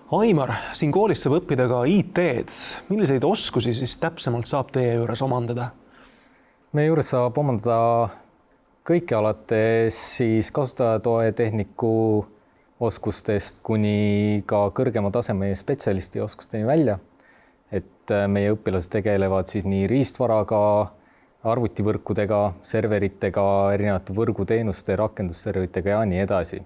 Aimar, siin koolis saab õppida ka IT-d. Milliseid oskusi siis täpsemalt saab teie juures omandada? Meie juures saab omandada kõike alates siis kasutajatoe tehniku oskustest kuni ka kõrgema taseme spetsialisti oskusteni välja. Et meie õpilased tegelevad siis nii riistvaraga, arvutivõrkudega, serveritega, erinevate võrguteenuste, rakendusserveritega ja nii edasi.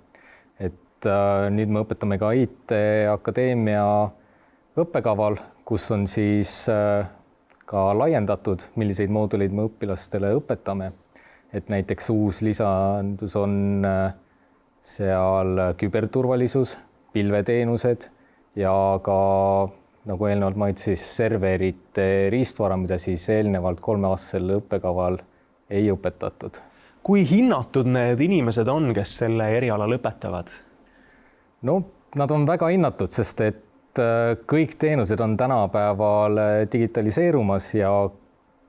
Nüüd me õpetame ka IT Akadeemia õppekaval, kus on siis ka laiendatud, milliseid mooduleid me õpilastele õpetame. Et näiteks uus lisandus on seal küberturvalisus, pilveteenused ja ka, nagu eelnevalt mainisin, siis serverite riistvara, mida siis eelnevalt 3-aastasel õppekaval ei õpetatud. Kui hinnatud need inimesed on, kes selle eriala lõpetavad? No, nad on väga hinnatud, sest et kõik teenused on tänapäeval digitaliseerumas ja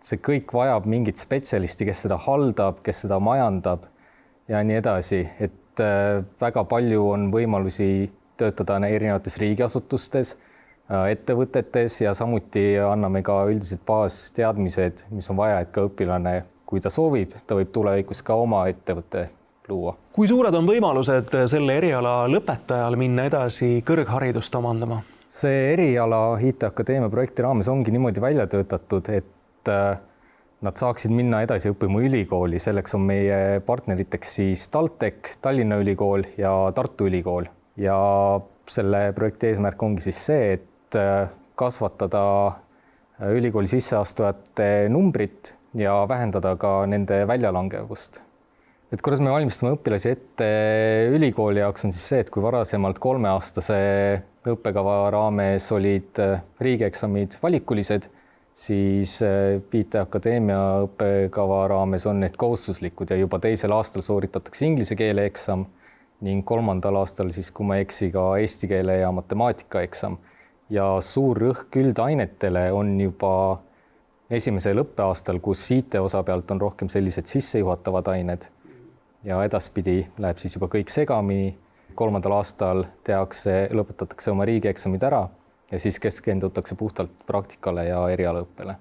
see kõik vajab mingit spetsialisti, kes seda haldab, kes seda majandab ja nii edasi. Et väga palju on võimalusi töötada erinevates riigiasutustes, ettevõtetes ja samuti anname ka üldised baasteadmised, mis on vaja, et ka õpilane, kui ta soovib, ta võib tulevikus ka oma ettevõtte luua. Kui suured on võimalused selle eriala lõpetajal minna edasi kõrgharidust omandama? See eriala IT Akadeemia projekti raames ongi niimoodi välja töötatud, et nad saaksid minna edasi õppima ülikooli. Selleks on meie partneriteks siis TalTech, Tallinna Ülikool ja Tartu Ülikool. Ja selle projekti eesmärk ongi siis see, et kasvatada ülikooli sisseastujate numbrit ja vähendada ka nende väljalangevust. Et kuidas me valmistame õpilasi ette ülikooli jaoks on siis see, et kui varasemalt 3-aastase õppekava raames olid riigieksamid valikulised, siis IT Akadeemia õppekava raames on need kohustuslikud ja juba 2. aastal sooritatakse inglise keele eksam ning 3. aastal siis, kui ma ei eksi, ka eesti keele ja matemaatika eksam. Ja suur rõhk üldainetele on juba 1. õppeaastal, kus IT osa pealt on rohkem sellised sissejuhatavad ained. Ja edaspidi läheb siis juba kõik segamini. 3. aastal lõpetatakse oma riigieksamid ära ja siis keskendutakse puhtalt praktikale ja erialaõppele.